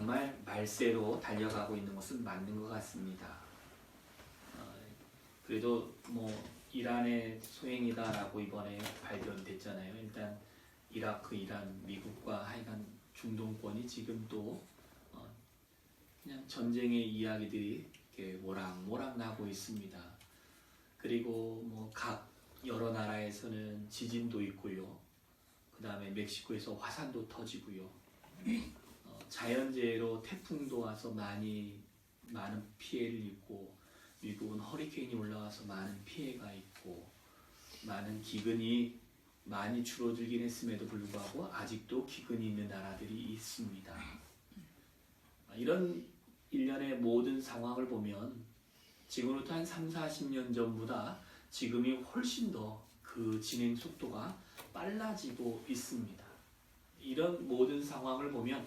정말 말세로 달려가고 있는 것은 맞는 것 같습니다. 그래도 뭐 이란의 소행이다라고 이번에 발견됐잖아요. 일단 이라크, 이란, 미국과 하여간 중동권이 지금 또 그냥 전쟁의 이야기들이 이렇게 모락모락 나고 있습니다. 그리고 뭐 각 여러 나라에서는 지진도 있고요. 그 다음에 멕시코에서 화산도 터지고요. 자연재해로 태풍도 와서 많은 피해를 입고, 미국은 허리케인이 올라와서 많은 피해가 있고, 많은 기근이 많이 줄어들긴 했음에도 불구하고 아직도 기근이 있는 나라들이 있습니다. 이런 일련의 모든 상황을 보면 지금부터 한 30-40년 전보다 지금이 훨씬 더 그 진행 속도가 빨라지고 있습니다. 이런 모든 상황을 보면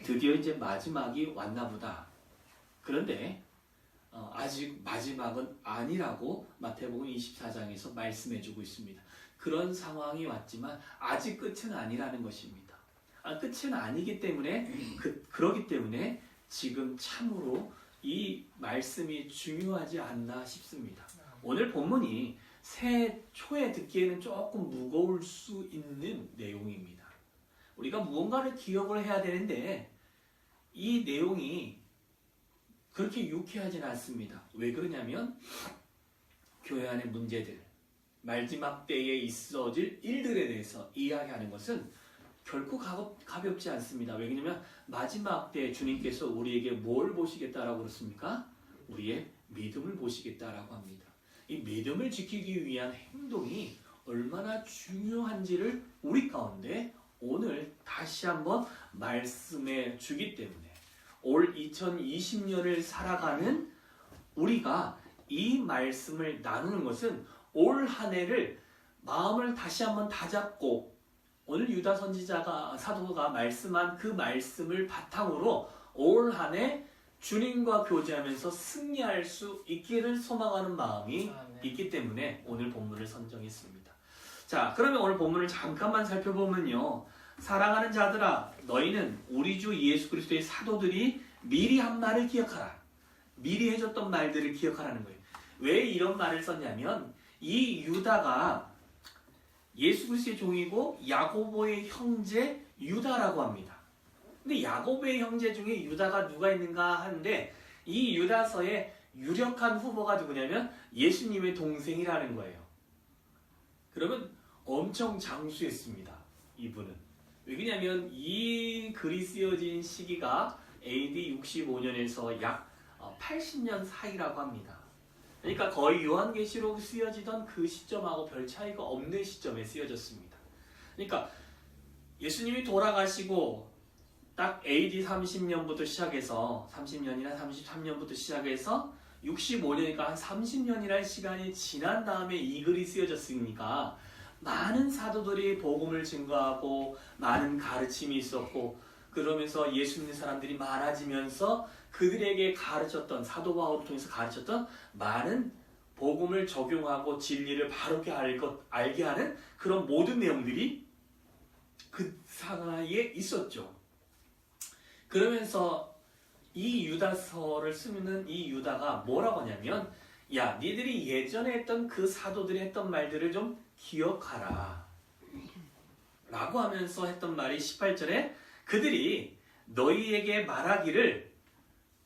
드디어 이제 마지막이 왔나 보다. 그런데 아직 마지막은 아니라고 마태복음 24장에서 말씀해주고 있습니다. 그런 상황이 왔지만 아직 끝은 아니라는 것입니다. 끝은 아니기 때문에 그러기 때문에 지금 참으로 이 말씀이 중요하지 않나 싶습니다. 오늘 본문이 새해 초에 듣기에는 조금 무거울 수 있는 내용입니다. 우리가 무언가를 기억을 해야 되는데 이 내용이 그렇게 유쾌하진 않습니다. 왜 그러냐면 교회 안의 문제들, 마지막 때에 있어질 일들에 대해서 이야기하는 것은 결코 가볍지 않습니다. 왜냐하면 마지막 때 주님께서 우리에게 뭘 보시겠다라고 그렇습니까? 우리의 믿음을 보시겠다라고 합니다. 이 믿음을 지키기 위한 행동이 얼마나 중요한지를 우리 가운데 오늘 다시 한번 말씀해 주기 때문에 올 2020년을 살아가는 우리가 이 말씀을 나누는 것은 올 한 해를 마음을 다시 한번 다잡고 오늘 유다 선지자가 사도가 말씀한 그 말씀을 바탕으로 올 한 해 주님과 교제하면서 승리할 수 있기를 소망하는 마음이 있기 때문에 오늘 본문을 선정했습니다. 자, 그러면 오늘 본문을 잠깐만 살펴보면요. 사랑하는 자들아, 너희는 우리 주 예수 그리스도의 사도들이 미리 한 말을 기억하라. 미리 해줬던 말들을 기억하라는 거예요. 왜 이런 말을 썼냐면 이 유다가 예수 그리스도의 종이고 야고보의 형제 유다라고 합니다. 근데 야고보의 형제 중에 유다가 누가 있는가 하는데 이 유다서의 유력한 후보가 누구냐면 예수님의 동생이라는 거예요. 그러면 엄청 장수했습니다. 이분은. 왜냐하면 이 글이 쓰여진 시기가 AD 65년에서 약 80년 사이라고 합니다. 그러니까 거의 요한계시록 쓰여지던 그 시점하고 별 차이가 없는 시점에 쓰여졌습니다. 그러니까 예수님이 돌아가시고 딱 AD 30년부터 시작해서 30년이나 33년부터 시작해서 65년이니까 한 30년이라는 시간이 지난 다음에 이 글이 쓰여졌으니까 많은 사도들이 복음을 증거하고 많은 가르침이 있었고 그러면서 예수 믿는 사람들이 많아지면서 그들에게 가르쳤던 사도 바울을 통해서 가르쳤던 많은 복음을 적용하고 진리를 바르게 알게 하는 그런 모든 내용들이 그 사이에 있었죠. 그러면서 이 유다서를 쓰는 이 유다가 뭐라고 하냐면 야, 니들이 예전에 했던 그 사도들이 했던 말들을 좀 기억하라 라고 하면서 했던 말이 18절에 그들이 너희에게 말하기를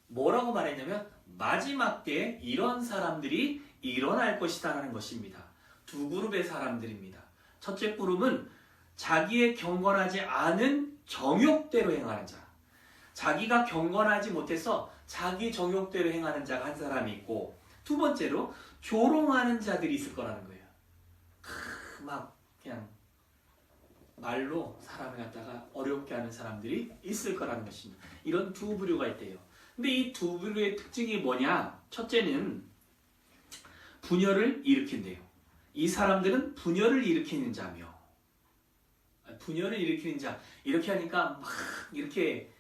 뭐라고 말했냐면 마지막 때에 이런 사람들이 일어날 것이다 라는 것입니다. 두 그룹의 사람들입니다. 첫째 그룹은 자기의 경건하지 않은 정욕대로 행하는 자, 자기가 경건하지 못해서 자기 정욕대로 행하는 자가 한 사람이 있고 두 번째로 조롱하는 자들이 있을 거라는 거예요. 막 그냥 말로 사람을 갖다가 어렵게 하는 사람들이 있을 거라는 것입니다. 이런 두 부류가 있대요. 근데 이 두 부류의 특징이 뭐냐? 첫째는 분열을 일으킨대요. 이 사람들은 분열을 일으키는 자며 분열을 일으키는 자 이렇게 하니까 막 이렇게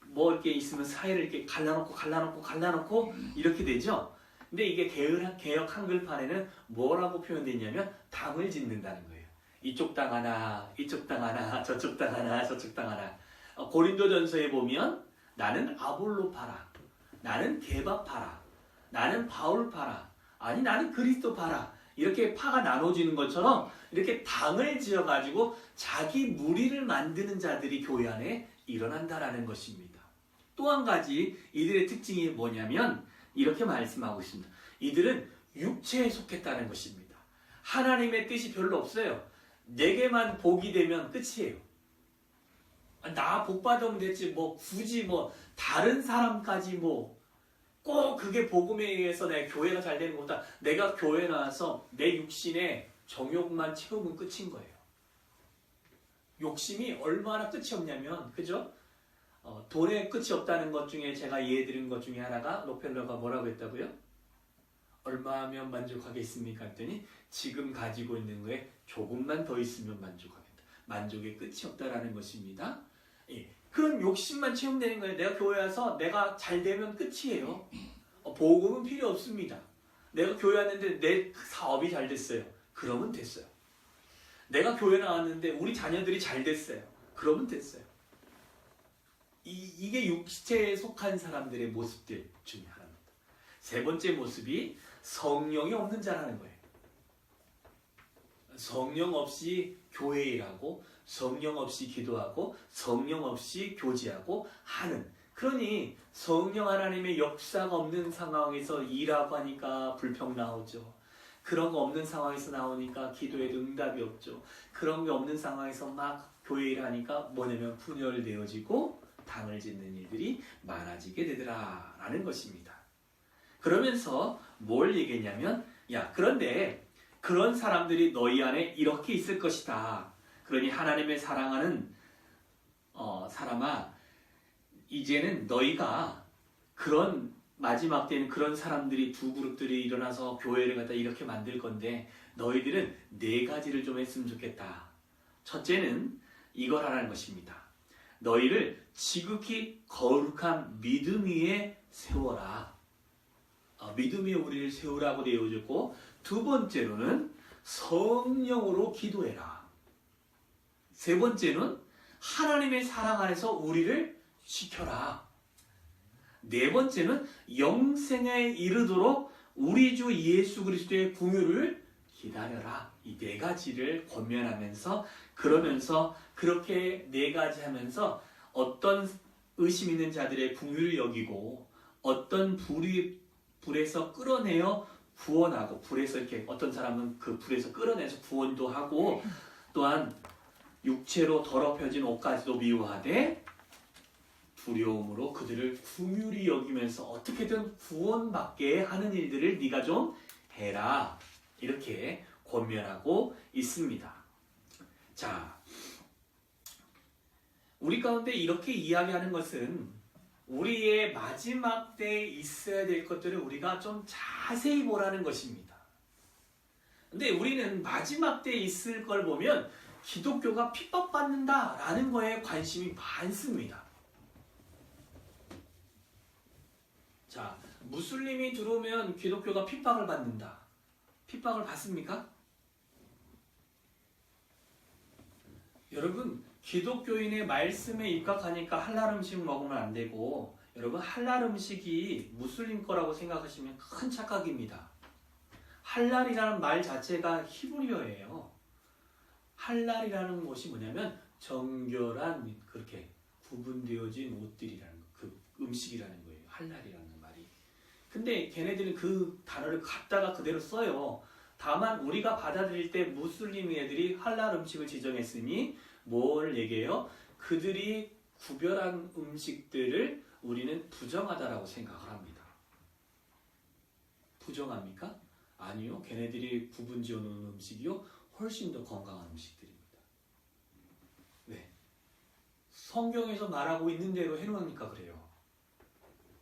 뭐 이렇게 있으면 사이를 이렇게 갈라놓고 이렇게 되죠. 근데 이게 개역 한글판에는 뭐라고 표현되냐면 당을 짓는다는 거예요. 이쪽 당 하나, 이쪽 당 하나, 저쪽 당 하나, 저쪽 당 하나. 고린도전서에 보면 나는 아볼로파라, 나는 게바파라, 나는 바울파라, 아니 나는 그리스도파라, 이렇게 파가 나눠지는 것처럼 이렇게 당을 지어가지고 자기 무리를 만드는 자들이 교회 안에 일어난다라는 것입니다. 또 한 가지 이들의 특징이 뭐냐면 이렇게 말씀하고 있습니다. 이들은 육체에 속했다는 것입니다. 하나님의 뜻이 별로 없어요. 내게만 복이 되면 끝이에요. 나 복 받으면 됐지 뭐 굳이 뭐 다른 사람까지 뭐 꼭 그게 복음에 의해서 내 교회가 잘 되는 것보다 내가 교회 나와서 내 육신의 정욕만 채우면 끝인 거예요. 욕심이 얼마나 끝이 없냐면, 그죠? 돈에 끝이 없다는 것 중에 제가 이해드린 것 중에 하나가 록펠러가 뭐라고 했다고요? 얼마면 만족하겠습니까? 했더니 지금 가지고 있는 거에 조금만 더 있으면 만족하겠다. 만족의 끝이 없다라는 것입니다. 예. 그런 욕심만 채우면 거예요. 내가 교회 와서 내가 잘 되면 끝이에요. 복음은 필요 없습니다. 내가 교회 왔는데 내 사업이 잘 됐어요. 그러면 됐어요. 내가 교회 나왔는데 우리 자녀들이 잘 됐어요. 그러면 됐어요. 이게 육체에 속한 사람들의 모습들 중에 하나입니다. 세 번째 모습이 성령이 없는 자라는 거예요. 성령 없이 교회 일하고 성령 없이 기도하고 성령 없이 교제하고 하는, 그러니 성령 하나님의 역사가 없는 상황에서 일하고 하니까 불평 나오죠. 그런 거 없는 상황에서 나오니까 기도에도 응답이 없죠. 그런 게 없는 상황에서 막 교회 일하니까 뭐냐면 분열되어지고 당을 짓는 일들이 많아지게 되더라 라는 것입니다. 그러면서 뭘 얘기했냐면, 야 그런데 그런 사람들이 너희 안에 이렇게 있을 것이다. 그러니 하나님의 사랑하는 사람아, 이제는 너희가 그런 마지막 때는 그런 사람들이 두 그룹들이 일어나서 교회를 갖다 이렇게 만들 건데 너희들은 네 가지를 좀 했으면 좋겠다. 첫째는 이걸 하라는 것입니다. 너희를 지극히 거룩한 믿음 위에 세워라. 믿음 위에 우리를 세우라고 되어졌고, 두 번째로는 성령으로 기도해라. 세 번째는 하나님의 사랑 안에서 우리를 지켜라. 네 번째는 영생에 이르도록 우리 주 예수 그리스도의 긍휼을 기다려라. 이 네 가지를 권면하면서, 그러면서 그렇게 네 가지 하면서 어떤 의심 있는 자들의 긍휼을 여기고 어떤 불에서 끌어내어 구원하고, 불에서 이렇게 어떤 사람은 그 불에서 끌어내서 구원도 하고, 또한 육체로 더럽혀진 옷까지도 미워하되 두려움으로 그들을 긍휼히 여기면서 어떻게든 구원받게 하는 일들을 네가 좀 해라. 이렇게 권면하고 있습니다. 자, 우리 가운데 이렇게 이야기하는 것은 우리의 마지막 때에 있어야 될 것들을 우리가 좀 자세히 보라는 것입니다. 근데 우리는 마지막 때에 있을 걸 보면 기독교가 핍박받는다라는 거에 관심이 많습니다. 자, 무슬림이 들어오면 기독교가 핍박을 받는다. 핍박을 받습니까? 여러분, 기독교인의 말씀에 입각하니까 할랄 음식 먹으면 안 되고, 여러분 할랄 음식이 무슬림 거라고 생각하시면 큰 착각입니다. 할랄이라는 말 자체가 히브리어예요. 할랄이라는 것이 뭐냐면 정결한, 그렇게 구분되어진 옷들이라는 거, 그 음식이라는 거예요. 할랄이라는 말이. 근데 걔네들은 그 단어를 갖다가 그대로 써요. 다만 우리가 받아들일 때 무슬림 애들이 할랄 음식을 지정했으니 뭘 얘기해요? 그들이 구별한 음식들을 우리는 부정하다라고 생각을 합니다. 부정합니까? 아니요. 걔네들이 구분 지어놓은 음식이요, 훨씬 더 건강한 음식들입니다. 왜? 성경에서 말하고 있는 대로 해놓으니까 그래요.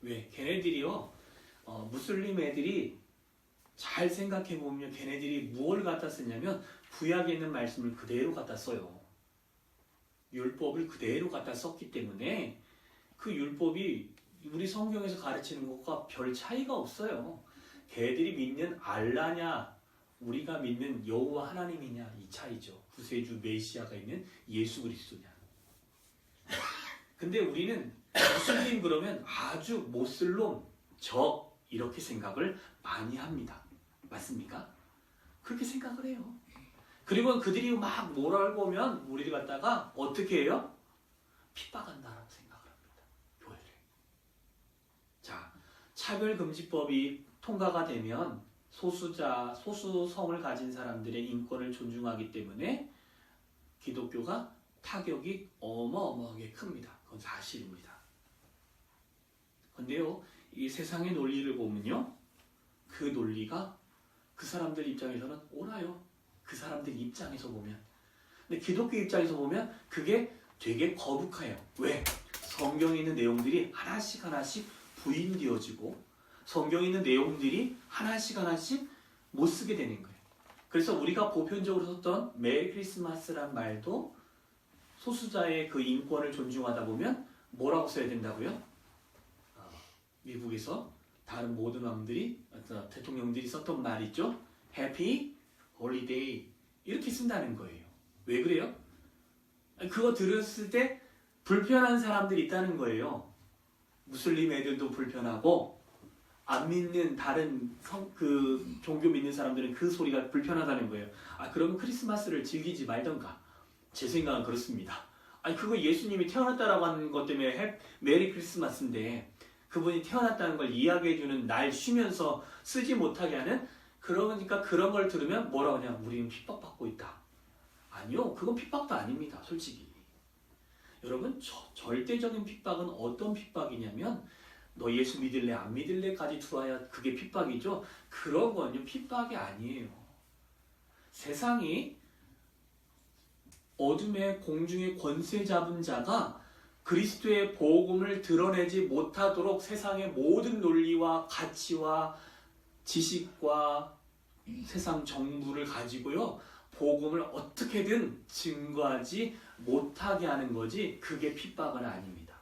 왜? 걔네들이요, 무슬림 애들이 잘 생각해보면 걔네들이 무엇을 갖다 쓰냐면 구약에 있는 말씀을 그대로 갖다 써요. 율법을 그대로 갖다 썼기 때문에 그 율법이 우리 성경에서 가르치는 것과 별 차이가 없어요. 걔들이 믿는 알라냐 우리가 믿는 여호와 하나님이냐, 이 차이죠. 구세주 메시아가 있는 예수 그리스도냐. 근데 우리는 무슬림 그러면 아주 못쓸 놈, 적 이렇게 생각을 많이 합니다. 맞습니까? 그렇게 생각을 해요. 그리고 그들이 막 뭐라고 하면 우리를 갖다가 어떻게 해요? 핍박한다라고 생각을 합니다. 교회를. 자, 차별금지법이 통과가 되면 소수성을 가진 사람들의 인권을 존중하기 때문에 기독교가 타격이 어마어마하게 큽니다. 그건 사실입니다. 그런데요, 이 세상의 논리를 보면요, 그 논리가 그 사람들 입장에서는 옳아요. 그 사람들 입장에서 보면. 근데 기독교 입장에서 보면 그게 되게 거북해요. 왜? 성경에 있는 내용들이 하나씩 부인되어지고 성경에 있는 내용들이 하나씩 못 쓰게 되는 거예요. 그래서 우리가 보편적으로 썼던 메리 크리스마스란 말도 소수자의 그 인권을 존중하다 보면 뭐라고 써야 된다고요? 미국에서 다른 모든 왕들이, 대통령들이 썼던 말 있죠? Happy Holiday 이렇게 쓴다는 거예요. 왜 그래요? 그거 들었을 때 불편한 사람들이 있다는 거예요. 무슬림 애들도 불편하고 안 믿는 다른 종교 믿는 사람들은 그 소리가 불편하다는 거예요. 그러면 크리스마스를 즐기지 말던가. 제 생각은 그렇습니다. 그거 예수님이 태어났다라고 하는 것 때문에 메리 크리스마스인데 그분이 태어났다는 걸 이야기해주는 날 쉬면서 쓰지 못하게 하는, 그러니까 그런 걸 들으면 뭐라고 하냐, 우리는 핍박받고 있다. 아니요, 그건 핍박도 아닙니다. 솔직히 여러분, 절대적인 핍박은 어떤 핍박이냐면 너 예수 믿을래 안 믿을래까지 들어와야 그게 핍박이죠. 그런 건요 핍박이 아니에요. 세상이 어둠의 공중의 권세 잡은 자가 그리스도의 복음을 드러내지 못하도록 세상의 모든 논리와 가치와 지식과 세상 정부를 가지고요 복음을 어떻게든 증거하지 못하게 하는 거지, 그게 핍박은 아닙니다.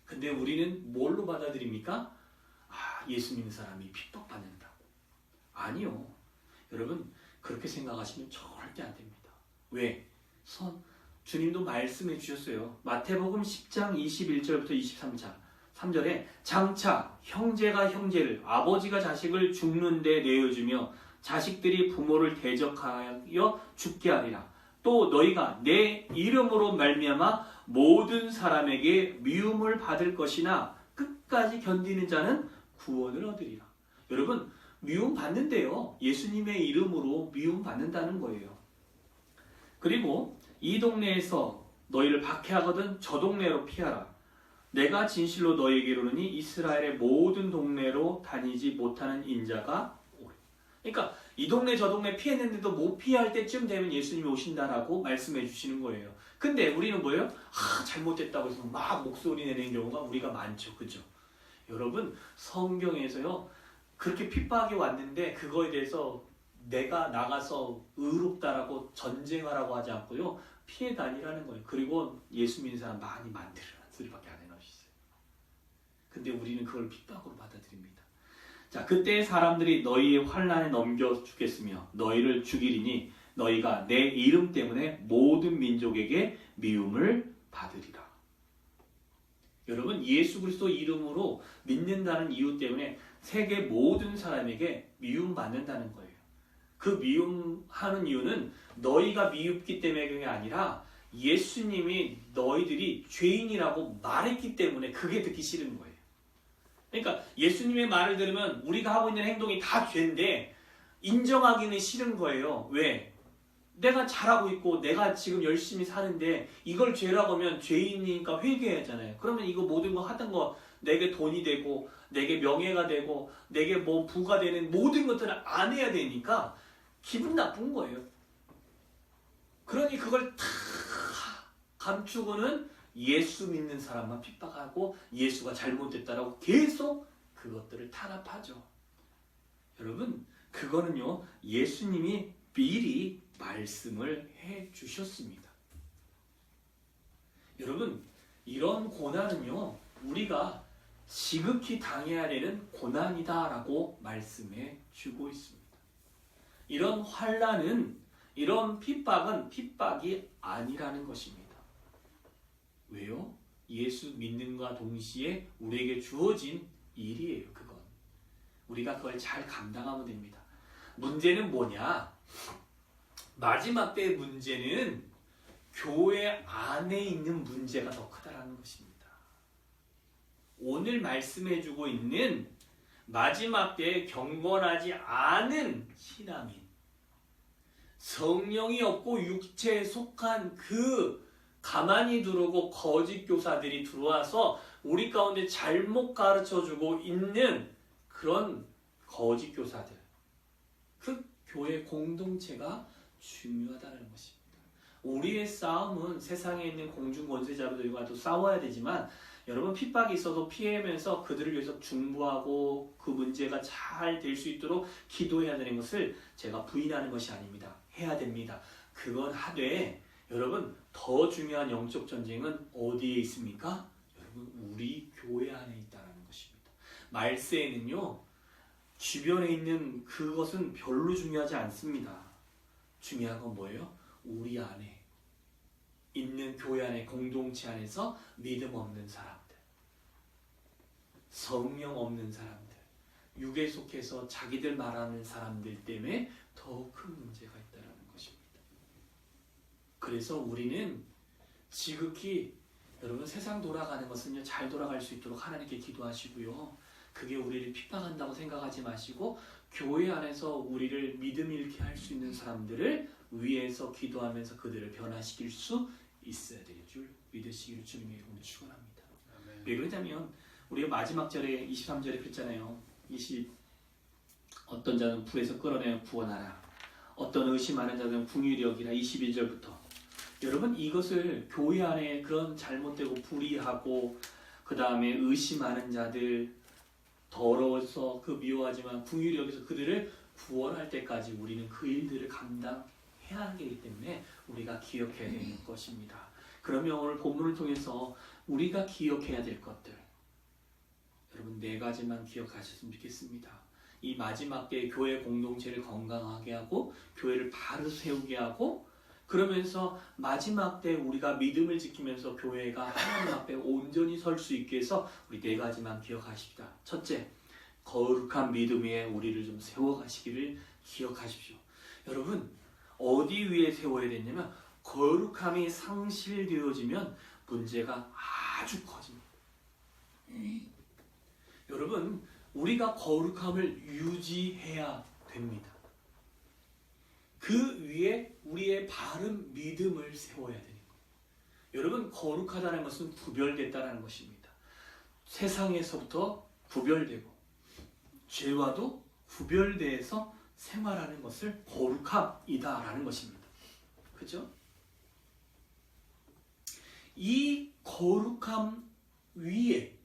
근데 우리는 뭘로 받아들입니까? 예수 믿는 사람이 핍박받는다. 아니요. 여러분, 그렇게 생각하시면 절대 안 됩니다. 왜? 주님도 말씀해 주셨어요. 마태복음 10장 21절부터 3절에 장차 형제가 형제를, 아버지가 자식을 죽는 데 내어주며 자식들이 부모를 대적하여 죽게 하리라. 또 너희가 내 이름으로 말미암아 모든 사람에게 미움을 받을 것이나 끝까지 견디는 자는 구원을 얻으리라. 여러분, 미움 받는데요, 예수님의 이름으로 미움 받는다는 거예요. 그리고 이 동네에서 너희를 박해하거든 저 동네로 피하라. 내가 진실로 너희에게 이르노니 이스라엘의 모든 동네로 다니지 못하는 인자가 오리. 그러니까 이 동네 저 동네 피했는데도 못 피할 때쯤 되면 예수님이 오신다라고 말씀해 주시는 거예요. 근데 우리는 뭐예요? 잘못됐다고 해서 막 목소리 내는 경우가 우리가 많죠. 그죠? 여러분, 성경에서요 그렇게 핍박이 왔는데 그거에 대해서 내가 나가서 의롭다라고 전쟁하라고 하지 않고요 피해 다니라는 거예요. 그리고 예수 믿는 사람 많이 만들어라는 소리밖에 안 해놓으셨어요. 근데 우리는 그걸 핍박으로 받아들입니다. 자, 그때 사람들이 너희의 환난에 넘겨 주겠으며 너희를 죽이리니 너희가 내 이름 때문에 모든 민족에게 미움을 받으리라. 여러분, 예수 그리스도 이름으로 믿는다는 이유 때문에 세계 모든 사람에게 미움받는다는 거예요. 그 미움하는 이유는 너희가 미흡기 때문에 그게 아니라 예수님이 너희들이 죄인이라고 말했기 때문에 그게 듣기 싫은 거예요. 그러니까 예수님의 말을 들으면 우리가 하고 있는 행동이 다 죄인데 인정하기는 싫은 거예요. 왜? 내가 잘하고 있고 내가 지금 열심히 사는데 이걸 죄라고 하면 죄인이니까 회개하잖아요. 그러면 이거 모든 거 하던 거 내게 돈이 되고 내게 명예가 되고 내게 뭐 부가 되는 모든 것들을 안 해야 되니까 기분 나쁜 거예요. 그러니 그걸 다 감추고는 예수 믿는 사람만 핍박하고 예수가 잘못됐다라고 계속 그것들을 탄압하죠. 여러분, 그거는요 예수님이 미리 말씀을 해 주셨습니다. 여러분, 이런 고난은요 우리가 지극히 당해야 되는 고난이다라고 말씀해 주고 있습니다. 이런 환난은, 이런 핍박은 핍박이 아니라는 것입니다. 왜요? 예수 믿는과 동시에 우리에게 주어진 일이에요. 그건 우리가 그걸 잘 감당하면 됩니다. 문제는 뭐냐? 마지막 때의 문제는 교회 안에 있는 문제가 더 크다라는 것입니다. 오늘 말씀해주고 있는 마지막 때에 경건하지 않은 신앙인, 성령이 없고 육체에 속한 그 가만히 두르고 거짓 교사들이 들어와서 우리 가운데 잘못 가르쳐주고 있는 그런 거짓 교사들, 그 교회 공동체가 중요하다는 것입니다. 우리의 싸움은 세상에 있는 공중 권세자들과도 싸워야 되지만 여러분, 핍박이 있어도 피하면서 그들을 위해서 중보하고 그 문제가 잘 될 수 있도록 기도해야 되는 것을 제가 부인하는 것이 아닙니다. 해야 됩니다. 그건 하되 여러분, 더 중요한 영적 전쟁은 어디에 있습니까? 여러분, 우리 교회 안에 있다는 것입니다. 말세에는요, 주변에 있는 그것은 별로 중요하지 않습니다. 중요한 건 뭐예요? 우리 안에 있는 교회 안에 공동체 안에서 믿음 없는 사람들, 성령 없는 사람들, 육에 속해서 자기들 말하는 사람들 때문에 더 큰 문제가 있다는 것입니다. 그래서 우리는 지극히 여러분, 세상 돌아가는 것은요, 잘 돌아갈 수 있도록 하나님께 기도하시고요. 그게 우리를 핍박한다고 생각하지 마시고 교회 안에서 우리를 믿음 잃게 할 수 있는 사람들을 위해서 기도하면서 그들을 변화시킬 수 있어야 될 줄 믿으시기를 주님의 이름으로 축원합니다. 왜 그러냐면 우리가 마지막 절에 23절에 그랬잖아요. 어떤 자는 불에서 끌어내어 구원하라. 어떤 의심하는 자는 궁휼히 여기라. 21절부터. 여러분, 이것을 교회 안에 그런 잘못되고 불의하고 그 다음에 의심하는 자들, 더러워서 그 미워하지만 궁휼히 여기서 그들을 구원할 때까지 우리는 그 일들을 감당해야 하기 때문에 우리가 기억해야 되는 것입니다. 그러면 오늘 본문을 통해서 우리가 기억해야 될 것들, 여러분, 4가지만 기억하셨으면 좋겠습니다. 이 마지막 때 교회 공동체를 건강하게 하고 교회를 바로 세우게 하고, 그러면서 마지막 때 우리가 믿음을 지키면서 교회가 하나님 앞에 온전히 설 수 있게 해서 우리 4가지만 기억하십시다. 첫째, 거룩한 믿음 위에 우리를 좀 세워가시기를 기억하십시오. 여러분, 어디 위에 세워야 되냐면 거룩함이 상실되어지면 문제가 아주 커집니다. 여러분, 우리가 거룩함을 유지해야 됩니다. 그 위에 우리의 바른 믿음을 세워야 되는 거예요. 여러분, 거룩하다는 것은 구별됐다는 것입니다. 세상에서부터 구별되고 죄와도 구별돼서 생활하는 것을 거룩함이다라는 것입니다. 그죠? 이 거룩함 위에,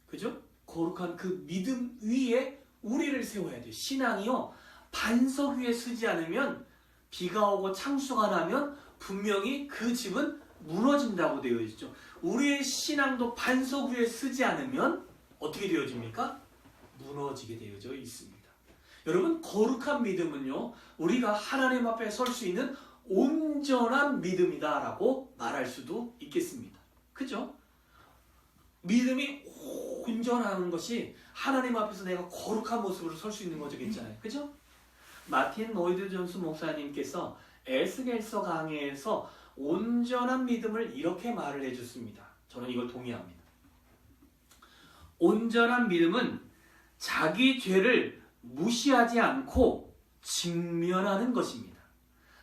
그죠? 거룩한 그 믿음 위에 우리를 세워야 돼요. 신앙이요, 반석 위에 서지 않으면, 비가 오고 창수가 나면 분명히 그 집은 무너진다고 되어 있죠. 우리의 신앙도 반석 위에 서지 않으면 어떻게 되어집니까? 무너지게 되어져 있습니다. 여러분, 거룩한 믿음은요, 우리가 하나님 앞에 설 수 있는 온전한 믿음이다라고 말할 수도 있겠습니다. 그죠? 믿음이 온전한 것이 하나님 앞에서 내가 거룩한 모습으로 설 수 있는 거겠잖아요. 그죠? 마틴 로이드 존스 목사님께서 에스겔서 강해에서 온전한 믿음을 이렇게 말을 해줬습니다. 저는 이걸 동의합니다. 온전한 믿음은 자기 죄를 무시하지 않고 직면하는 것입니다.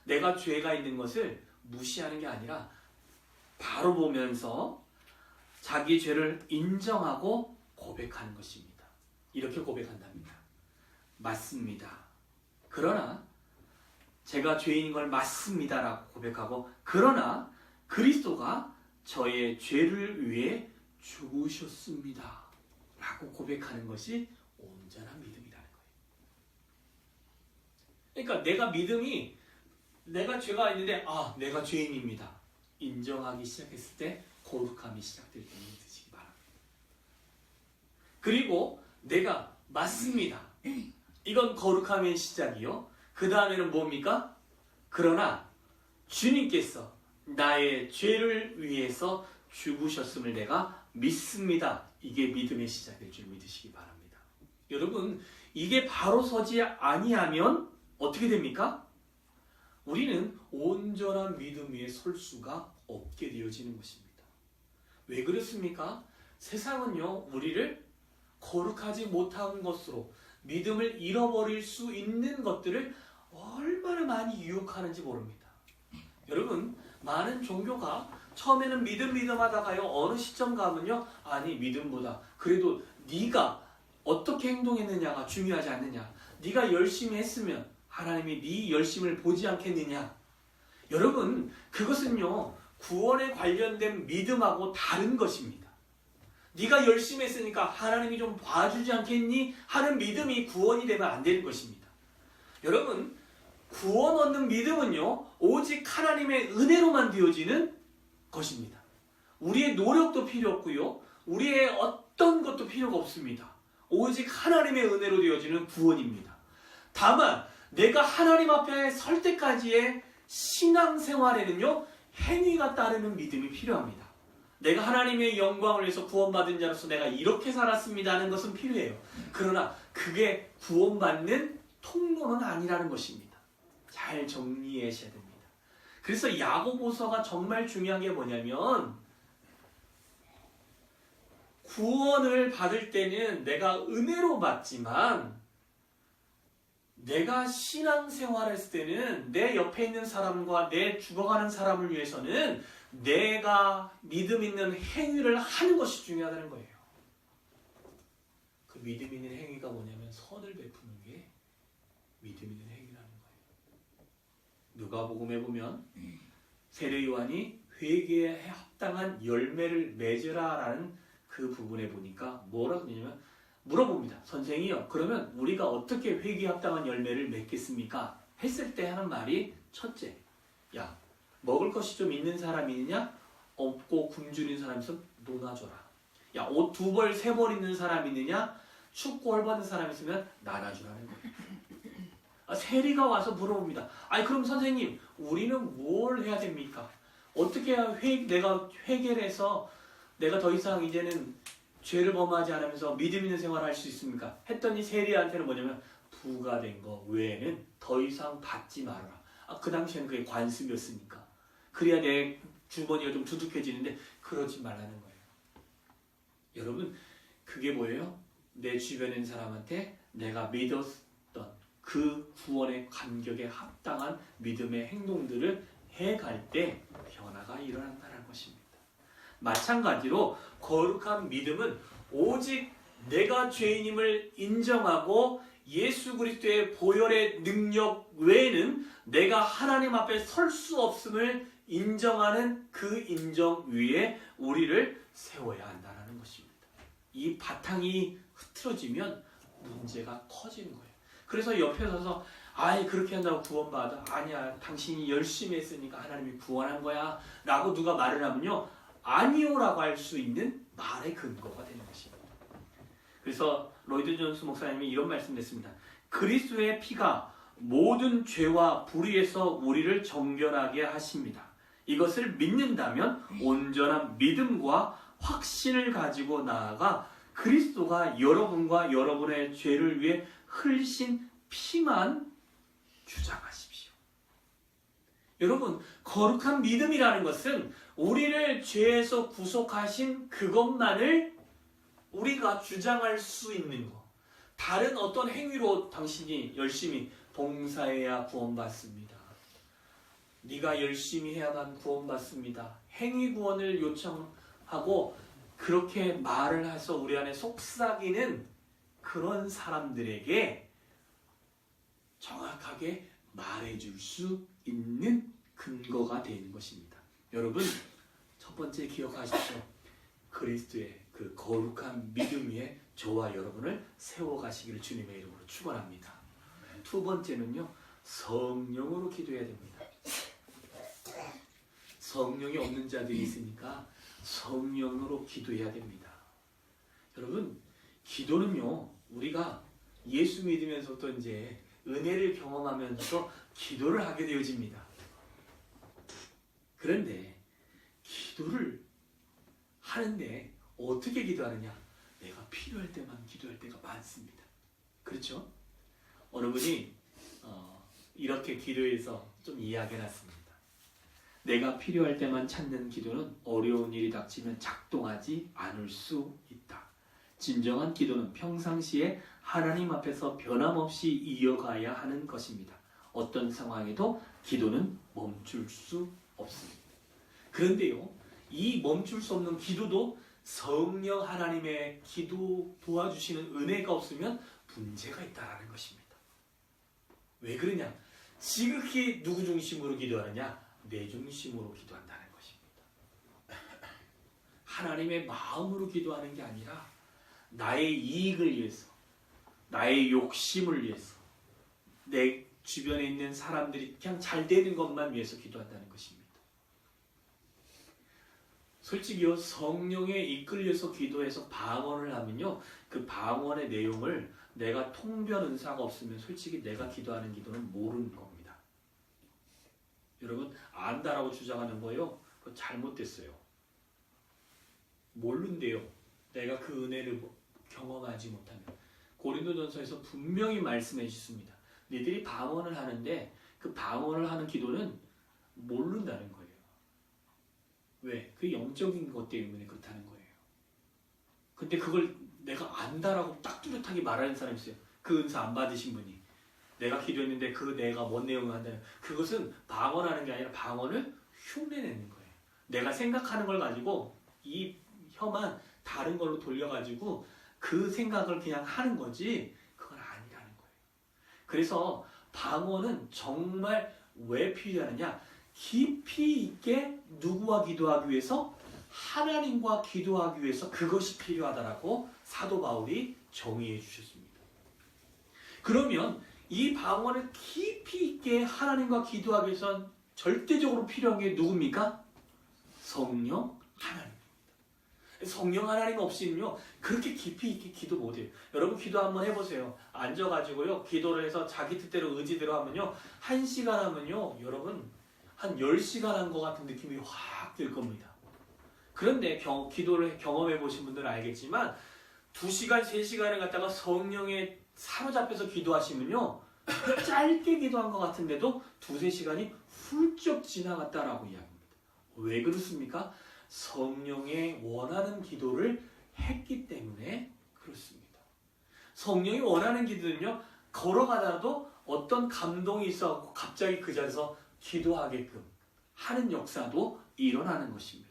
내가 죄가 있는 것을 무시하는 게 아니라 바로 보면서 자기 죄를 인정하고 고백하는 것입니다. 이렇게 고백한답니다. 맞습니다. 그러나 제가 죄인인 걸 맞습니다라고 고백하고, 그러나 그리스도가 저의 죄를 위해 죽으셨습니다 라고 고백하는 것이 온전한 믿음이라는 거예요. 그러니까 내가 믿음이, 내가 죄가 있는데 내가 죄인입니다 인정하기 시작했을 때 거룩함이 시작될 때 믿으시기 바랍니다. 그리고 내가 맞습니다, 이건 거룩함의 시작이요. 그 다음에는 뭡니까? 그러나 주님께서 나의 죄를 위해서 죽으셨음을 내가 믿습니다. 이게 믿음의 시작일 줄 믿으시기 바랍니다. 여러분, 이게 바로 서지 아니하면 어떻게 됩니까? 우리는 온전한 믿음 위에 설 수가 없게 되어지는 것입니다. 왜 그렇습니까? 세상은요, 우리를 거룩하지 못한 것으로 믿음을 잃어버릴 수 있는 것들을 얼마나 많이 유혹하는지 모릅니다. 여러분, 많은 종교가 처음에는 믿음 하다가요, 어느 시점 가면요, 아니 믿음보다 그래도 네가 어떻게 행동했느냐가 중요하지 않느냐, 네가 열심히 했으면 하나님이 네 열심을 보지 않겠느냐. 여러분, 그것은요 구원에 관련된 믿음하고 다른 것입니다. 네가 열심히 했으니까 하나님이 좀 봐주지 않겠니 하는 믿음이 구원이 되면 안 되는 것입니다. 여러분, 구원 얻는 믿음은요 오직 하나님의 은혜로만 되어지는 것입니다. 우리의 노력도 필요 없고요, 우리의 어떤 것도 필요가 없습니다. 오직 하나님의 은혜로 되어지는 구원입니다. 다만 내가 하나님 앞에 설 때까지의 신앙생활에는요 행위가 따르는 믿음이 필요합니다. 내가 하나님의 영광을 위해서 구원받은 자로서 내가 이렇게 살았습니다 하는 것은 필요해요. 그러나 그게 구원받는 통로는 아니라는 것입니다. 잘 정리하셔야 됩니다. 그래서 야고보서가 정말 중요한 게 뭐냐면, 구원을 받을 때는 내가 은혜로 받지만 내가 신앙생활을 했을 때는 내 옆에 있는 사람과 내 죽어가는 사람을 위해서는 내가 믿음 있는 행위를 하는 것이 중요하다는 거예요. 그 믿음 있는 행위가 뭐냐면 선을 베푸는 게 믿음 있는 행위라는 거예요. 누가복음에 보면 세례 요한이 회개에 합당한 열매를 맺으라라는 그 부분에 보니까 뭐라고 하냐면 물어봅니다. 선생이요, 그러면 우리가 어떻게 회개에 합당한 열매를 맺겠습니까? 했을 때 하는 말이, 첫째, 야, 먹을 것이 좀 있는 사람이 있느냐? 없고 굶주린 사람이 있으면 나눠줘라. 야, 옷 2벌 3벌 있는 사람이 있느냐? 춥고 헐벗은 사람이 있으면 나눠주라는 거예요. 세리가 와서 물어봅니다. 아니 그럼 선생님, 우리는 뭘 해야 됩니까? 어떻게 해야 내가 회개를 해서 내가 더 이상 이제는 죄를 범하지 않으면서 믿음 있는 생활을 할 수 있습니까? 했더니 세리한테는 뭐냐면 부과된 거 외에는 더 이상 받지 말아라. 그 당시에는 그게 관습이었으니까. 그래야 내 주머니가 좀 두둑해지는데 그러지 말라는 거예요. 여러분, 그게 뭐예요? 내 주변에 있는 사람한테 내가 믿었던 그 구원의 감격에 합당한 믿음의 행동들을 해갈 때 변화가 일어난다는 것입니다. 마찬가지로 거룩한 믿음은 오직 내가 죄인임을 인정하고 예수 그리스도의 보혈의 능력 외에는 내가 하나님 앞에 설 수 없음을 인정하는 그 인정 위에 우리를 세워야 한다는 것입니다. 이 바탕이 흐트러지면 문제가 커지는 거예요. 그래서 옆에 서서 아이 그렇게 한다고 구원받아? 아니야, 당신이 열심히 했으니까 하나님이 구원한 거야 라고 누가 말을 하면요, 아니오라고 할 수 있는 말의 근거가 되는 것입니다. 그래서 로이드 존스 목사님이 이런 말씀했습니다. 그리스도의 피가 모든 죄와 불의에서 우리를 정결하게 하십니다. 이것을 믿는다면 온전한 믿음과 확신을 가지고 나아가 그리스도가 여러분과 여러분의 죄를 위해 흘리신 피만 주장하십시오. 여러분, 거룩한 믿음이라는 것은 우리를 죄에서 구속하신 그것만을 우리가 주장할 수 있는 것. 다른 어떤 행위로 당신이 열심히 봉사해야 구원받습니다. 네가 열심히 해야만 구원받습니다. 행위 구원을 요청하고 그렇게 말을 해서 우리 안에 속삭이는 그런 사람들에게 정확하게 말해줄 수 있는 근거가 되는 것입니다. 여러분, 첫 번째 기억하십시오. 그리스도의 그 거룩한 믿음 위에 저와 여러분을 세워가시기를 주님의 이름으로 축원합니다. 두 번째는요, 성령으로 기도해야 됩니다. 성령이 없는 자들이 있으니까 성령으로 기도해야 됩니다. 여러분, 기도는요, 우리가 예수 믿으면서부터 이제 은혜를 경험하면서 기도를 하게 되어집니다. 그런데 기도를 하는데 어떻게 기도하느냐? 내가 필요할 때만 기도할 때가 많습니다. 그렇죠? 어느 분이 이렇게 기도해서 좀 이야기해놨습니다. 내가 필요할 때만 찾는 기도는 어려운 일이 닥치면 작동하지 않을 수 있다. 진정한 기도는 평상시에 하나님 앞에서 변함없이 이어가야 하는 것입니다. 어떤 상황에도 기도는 멈출 수 없습니다. 그런데요, 이 멈출 수 없는 기도도 성령 하나님의 기도 도와주시는 은혜가 없으면 문제가 있다는 것입니다. 왜 그러냐? 지극히 누구 중심으로 기도하느냐? 내 중심으로 기도한다는 것입니다. 하나님의 마음으로 기도하는 게 아니라 나의 이익을 위해서, 나의 욕심을 위해서, 내 주변에 있는 사람들이 그냥 잘 되는 것만 위해서 기도한다는 것입니다. 솔직히요, 성령에 이끌려서 기도해서 방언을 하면요, 그 방언의 내용을 내가 통변 은사가 없으면 솔직히 내가 기도하는 기도는 모르는 겁니다. 여러분, 안다라고 주장하는 거요, 그거 잘못됐어요. 모른대요. 내가 그 은혜를 경험하지 못하면. 고린도전서에서 분명히 말씀해 주셨습니다. 너희들이 방언을 하는데 그 방언을 하는 기도는 모른다는 거예요. 왜? 그 영적인 것 때문에 그렇다는 거예요. 근데 그걸 내가 안다라고 딱 뚜렷하게 말하는 사람이 있어요. 그 은사 안 받으신 분이. 내가 기도했는데 그 내가 뭔 내용을 한다는, 그것은 방언하는 게 아니라 방언을 흉내내는 거예요. 내가 생각하는 걸 가지고 이 혀만 다른 걸로 돌려가지고 그 생각을 그냥 하는 거지 그건 아니라는 거예요. 그래서 방언은 정말 왜 필요하느냐? 깊이 있게 누구와 기도하기 위해서? 하나님과 기도하기 위해서 그것이 필요하다라고 사도 바울이 정의해 주셨습니다. 그러면 이 방언을 깊이 있게 하나님과 기도하기 위해서 절대적으로 필요한 게 누굽니까? 성령 하나님. 성령 하나님 없이는요, 그렇게 깊이 있게 기도 못해요. 여러분 기도 한번 해보세요. 앉아가지고요, 기도를 해서 자기 뜻대로 의지대로 하면요, 1시간 하면요, 여러분 한 10시간 한 것 같은 느낌이 확 들 겁니다. 그런데 기도를 경험해 보신 분들은 알겠지만 2시간, 3시간을 갖다가 성령에 사로잡혀서 기도하시면요, 짧게 기도한 것 같은데도 2-3시간이 훌쩍 지나갔다라고 이야기합니다. 왜 그렇습니까? 성령의 원하는 기도를 했기 때문에 그렇습니다. 성령이 원하는 기도는요, 걸어가다가도 어떤 감동이 있어서 갑자기 그 자리에서 기도하게끔 하는 역사도 일어나는 것입니다.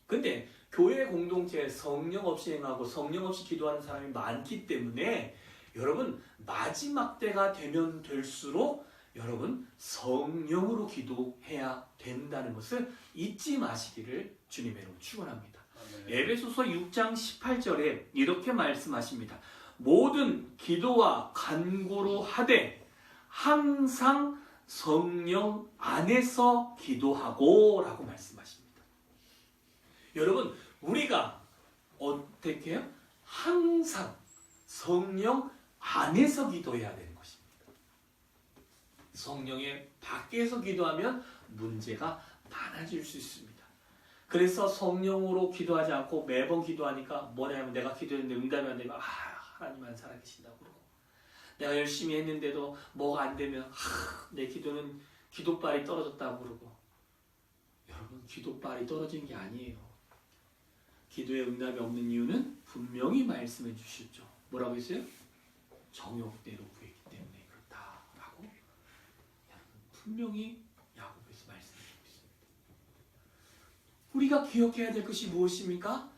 근데 교회 공동체에 성령 없이 행하고 성령 없이 기도하는 사람이 많기 때문에 여러분 마지막 때가 되면 될수록 여러분 성령으로 기도해야 된다는 것을 잊지 마시기를 주님의 이름으로 축원합니다. 에베소서 6장 18절에 이렇게 말씀하십니다. 모든 기도와 간구로 하되 항상 성령 안에서 기도하고 라고 말씀하십니다. 여러분 우리가 어떻게 해요? 항상 성령 안에서 기도해야 되는 것입니다. 성령의 밖에서 기도하면 문제가 많아질 수 있습니다. 그래서 성령으로 기도하지 않고 매번 기도하니까 뭐냐면 내가 기도했는데 응답이 안 되면 하나님만 살아계신다고 그러고, 내가 열심히 했는데도 뭐가 안 되면 내 기도는 기도빨이 떨어졌다고 그러고. 여러분 기도빨이 떨어진 게 아니에요. 기도에 응답이 없는 이유는 분명히 말씀해 주셨죠. 뭐라고 했어요? 정욕대로 구했기 때문에 그렇다라고 분명히 야고보에서 말씀해주고 있습니다. 우리가 기억해야 될 것이 무엇입니까?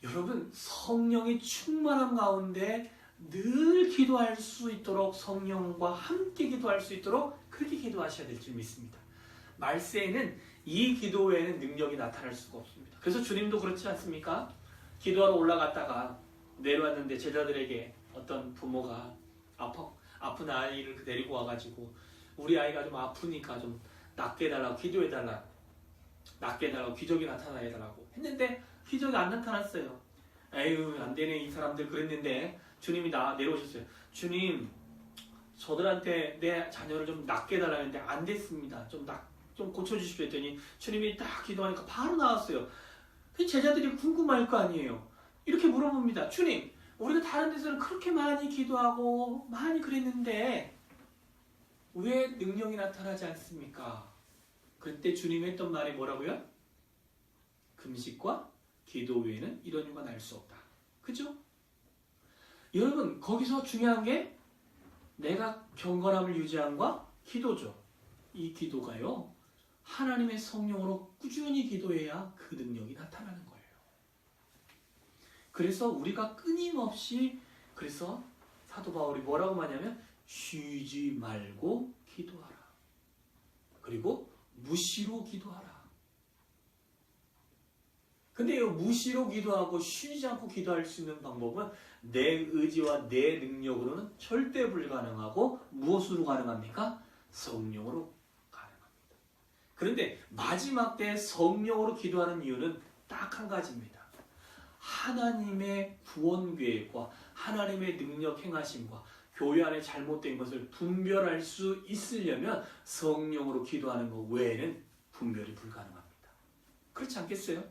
여러분 성령의 충만함 가운데 늘 기도할 수 있도록, 성령과 함께 기도할 수 있도록 그렇게 기도하셔야 될 줄 믿습니다. 말세에는 이 기도 외에는 능력이 나타날 수가 없습니다. 그래서 주님도 그렇지 않습니까? 기도하러 올라갔다가 내려왔는데 제자들에게 어떤 부모가 아픈 아이를 데리고 와가지고 우리 아이가 좀 아프니까 좀 낫게 해달라고, 기도해달라고, 낫게 해달라고, 기적이 나타나게 해달라고 했는데 기적이 안 나타났어요. 에휴 안 되네 이 사람들 그랬는데 주님이 내려오셨어요. 주님 저들한테 내 자녀를 좀 낫게 해달라고 했는데 안 됐습니다. 좀 좀 고쳐주십시오 했더니 주님이 딱 기도하니까 바로 나왔어요. 그 제자들이 궁금할 거 아니에요. 이렇게 물어봅니다. 주님, 우리가 다른 데서는 그렇게 많이 기도하고 많이 그랬는데 왜 능력이 나타나지 않습니까? 그때 주님이 했던 말이 뭐라고요? 금식과 기도 외에는 이런 이유가 날 수 없다. 그죠? 여러분, 거기서 중요한 게 내가 경건함을 유지함과 기도죠. 이 기도가요, 하나님의 성령으로 꾸준히 기도해야 그 능력이 나타나는 거예요. 그래서 우리가 끊임없이, 그래서 사도 바울이 뭐라고 말하냐면 쉬지 말고 기도하라. 그리고 무시로 기도하라. 근데 이 무시로 기도하고 쉬지 않고 기도할 수 있는 방법은 내 의지와 내 능력으로는 절대 불가능하고 무엇으로 가능합니까? 성령으로 가능합니다. 그런데 마지막 때 성령으로 기도하는 이유는 딱 한 가지입니다. 하나님의 구원 계획과 하나님의 능력 행하심과 교회 안에 잘못된 것을 분별할 수 있으려면 성령으로 기도하는 것 외에는 분별이 불가능합니다. 그렇지 않겠어요?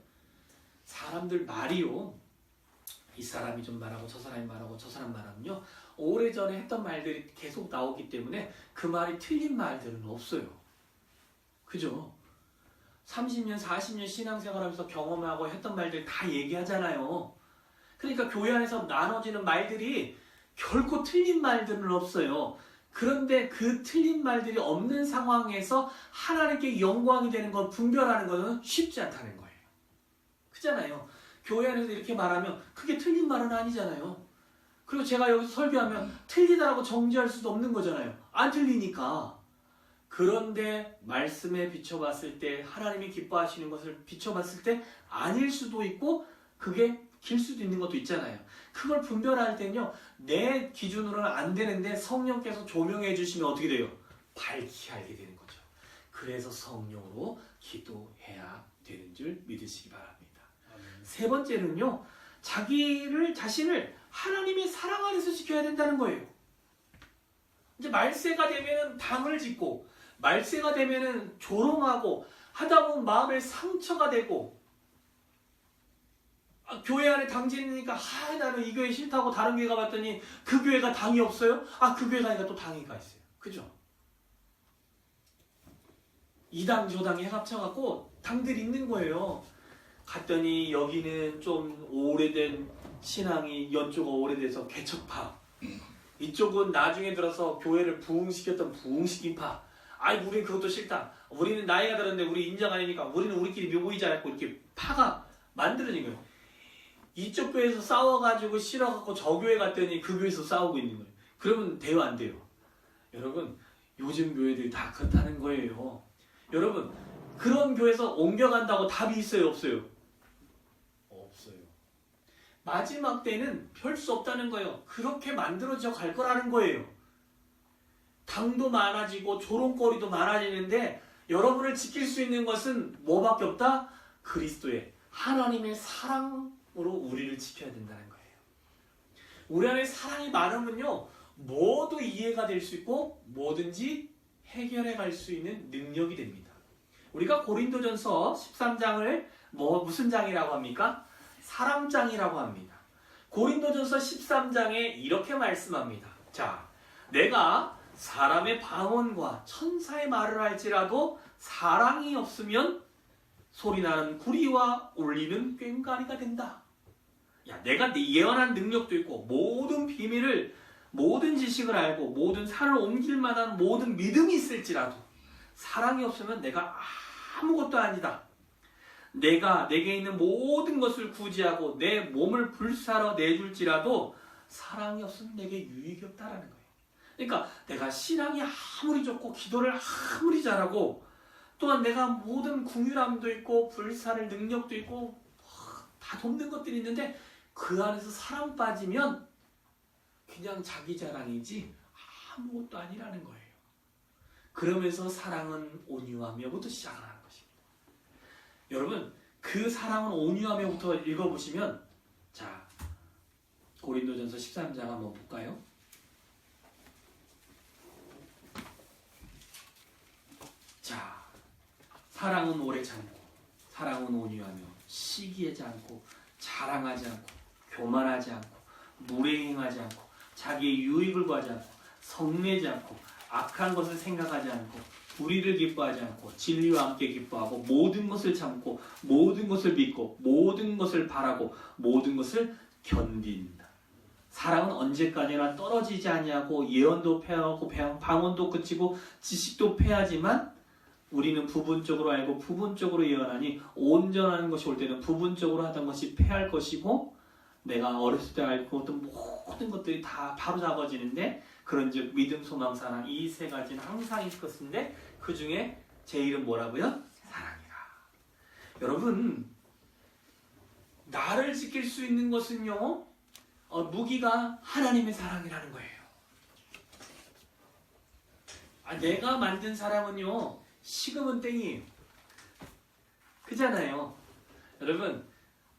사람들 말이요, 이 사람이 좀 말하고 저 사람이 말하고 저 사람 말하면요, 오래전에 했던 말들이 계속 나오기 때문에 그 말이 틀린 말들은 없어요. 그죠? 30년, 40년 신앙생활하면서 경험하고 했던 말들 다 얘기하잖아요. 그러니까 교회 안에서 나눠지는 말들이 결코 틀린 말들은 없어요. 그런데 그 틀린 말들이 없는 상황에서 하나님께 영광이 되는 걸 분별하는 것은 쉽지 않다는 거예요. 그잖아요. 교회 안에서 이렇게 말하면 그게 틀린 말은 아니잖아요. 그리고 제가 여기서 설교하면 틀리다라고 정지할 수도 없는 거잖아요. 안 틀리니까. 그런데 말씀에 비춰봤을 때, 하나님이 기뻐하시는 것을 비춰봤을 때 아닐 수도 있고 그게 길 수도 있는 것도 있잖아요. 그걸 분별할 때는요, 내 기준으로는 안 되는데 성령께서 조명해 주시면 어떻게 돼요? 밝히 알게 되는 거죠. 그래서 성령으로 기도해야 되는 줄 믿으시기 바랍니다. 세 번째는요, 자신을 하나님의 사랑 안에서 지켜야 된다는 거예요. 이제 말세가 되면은 당을 짓고, 말세가 되면은 조롱하고, 하다 보면 마음에 상처가 되고, 교회 안에 당 짓으니까 나는 이 교회 싫다고 다른 교회 가봤더니 그 교회가 당이 없어요? 그 교회 가니까 또 당이 가 있어요. 그죠? 이 당 저 당이 합쳐갖고 당들이 있는 거예요. 갔더니 여기는 좀 오래된 신앙이, 연조가 오래돼서 개척파, 이쪽은 나중에 들어서 교회를 부흥시켰던 부흥시킨 파. 우리는 그것도 싫다. 우리는 나이가 들었는데 우리 인정 아니니까 우리는 우리끼리 묘보이지 않고, 이렇게 파가 만들어진 거예요. 이쪽 교회에서 싸워가지고 싫어갖고 저 교회 갔더니 그 교회에서 싸우고 있는 거예요. 그러면 돼요, 안 돼요? 여러분, 요즘 교회들이 다 그렇다는 거예요. 여러분, 그런 교회에서 옮겨간다고 답이 있어요, 없어요? 없어요. 마지막 때는 별 수 없다는 거예요. 그렇게 만들어져 갈 거라는 거예요. 당도 많아지고 조롱거리도 많아지는데 여러분을 지킬 수 있는 것은 뭐밖에 없다? 그리스도의, 하나님의 사랑으로 우리를 지켜야 된다는 거예요. 우리 안에 사랑이 많으면요, 모두 이해가 될 수 있고 뭐든지 해결해 갈 수 있는 능력이 됩니다. 우리가 고린도전서 13장을 무슨 장이라고 합니까? 사랑장이라고 합니다. 고린도전서 13장에 이렇게 말씀합니다. 자, 내가 사람의 방언과 천사의 말을 할지라도 사랑이 없으면 소리나는 구리와 울리는 꽹과리가 된다. 내가 예언한 능력도 있고 모든 비밀을, 모든 지식을 알고 모든 산을 옮길 만한 모든 믿음이 있을지라도 사랑이 없으면 내가 아무것도 아니다. 내가 내게 있는 모든 것을 구제하고 내 몸을 불사러 내줄지라도 사랑이 없으면 내게 유익이 없다라는 거예요. 그러니까 내가 신앙이 아무리 좋고 기도를 아무리 잘하고 또한 내가 모든 긍휼함도 있고 불사를 능력도 있고 다 돕는 것들이 있는데 그 안에서 사랑 빠지면 그냥 자기 자랑이지 아무것도 아니라는 거예요. 그러면서 사랑은 온유하며부터 시작하는 것입니다. 여러분, 그 사랑은 온유하며부터 읽어보시면, 자, 고린도전서 13장 한번 볼까요? 자, 사랑은 오래 참고, 사랑은 온유하며, 시기하지 않고, 자랑하지 않고, 교만하지 않고, 무례행하지 않고, 자기의 유익을 구하지 않고, 성내지 않고, 악한 것을 생각하지 않고, 불의를 기뻐하지 않고, 진리와 함께 기뻐하고, 모든 것을 참고, 모든 것을 믿고, 모든 것을 바라고, 모든 것을 견딘다. 사랑은 언제까지나 떨어지지 아니하고, 예언도 패하고, 방언도 그치고, 지식도 패하지만, 우리는 부분적으로 알고 부분적으로 예언하니, 온전한 것이 올 때는 부분적으로 하던 것이 패할 것이고, 내가 어렸을 때 알고 있던 모든 것들이 다 바로 잡아지는데, 그런즉 믿음, 소망, 사랑, 이 세 가지는 항상 있을 것인데, 그 중에 제일은 뭐라고요? 사랑이라. 여러분, 나를 지킬 수 있는 것은요, 무기가 하나님의 사랑이라는 거예요. 내가 만든 사랑은요, 식으면 땡이에요. 그잖아요. 여러분,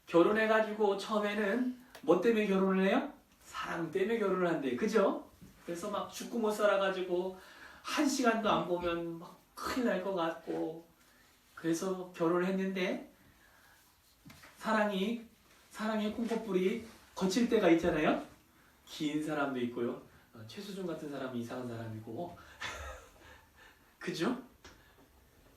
결혼해가지고 처음에는 뭐 때문에 결혼을 해요? 사랑 때문에 결혼을 한대. 그죠? 그래서 막 죽고 못 살아가지고 한 시간도 안 보면 막 큰일 날 것 같고, 그래서 결혼을 했는데, 사랑의 콩고불이 거칠 때가 있잖아요. 긴 사람도 있고요. 최수종 같은 사람이 이상한 사람이고. 그죠?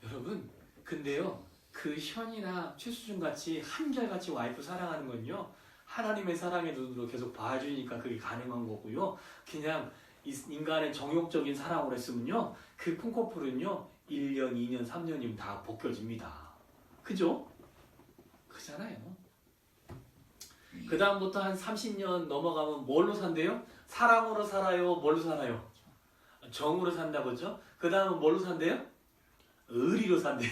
여러분, 근데요, 그 현이나 최수종 같이 한결같이 와이프 사랑하는 건요, 하나님의 사랑의 눈으로 계속 봐주니까 그게 가능한 거고요. 그냥 인간의 정욕적인 사랑으로 했으면요, 그 콩커플은요 1년, 2년, 3년이면 다 벗겨집니다. 그죠? 그잖아요. 그 다음부터 한 30년 넘어가면 뭘로 산대요? 사랑으로 살아요? 뭘로 살아요? 정으로 산다고 그죠? 그 다음은 뭘로 산대요? 의리로 산대요.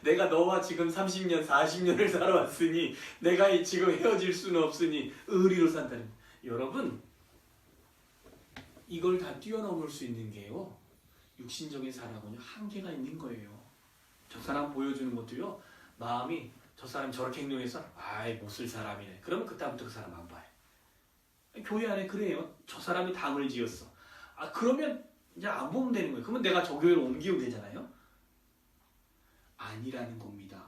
내가 너와 지금 30년, 40년을 살아왔으니 내가 지금 헤어질 수는 없으니 의리로 산다는. 여러분, 이걸 다 뛰어넘을 수 있는 게요, 육신적인 사랑은요, 한계가 있는 거예요. 저 사람 보여주는 것도요, 마음이 저 사람 저렇게 행동해서 아이 못쓸 사람이네. 그러면 그다음부터 그 사람 안 봐요. 교회 안에 그래요. 저 사람이 당을 지었어. 그러면 이제 안 보면 되는 거예요. 그러면 내가 저 교회로 옮기면 되잖아요. 아니라는 겁니다.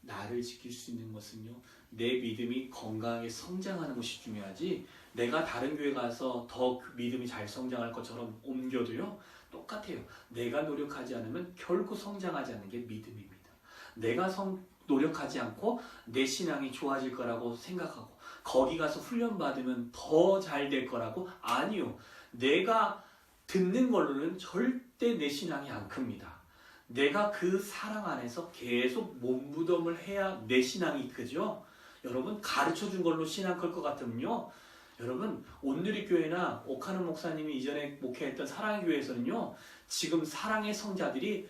나를 지킬 수 있는 것은요, 내 믿음이 건강하게 성장하는 것이 중요하지, 내가 다른 교회 가서 더 그 믿음이 잘 성장할 것처럼 옮겨도요, 똑같아요. 내가 노력하지 않으면 결코 성장하지 않는 게 믿음입니다. 내가 노력하지 않고 내 신앙이 좋아질 거라고 생각하고 거기 가서 훈련받으면 더 잘 될 거라고? 아니요. 내가 듣는 걸로는 절대 내 신앙이 안 큽니다. 내가 그 사랑 안에서 계속 몸부림을 해야 내 신앙이 크죠. 여러분, 가르쳐준 걸로 신앙 클 것 같으면요, 여러분, 온누리교회나 옥하는 목사님이 이전에 목회했던 사랑의 교회에서는요, 지금 사랑의 성자들이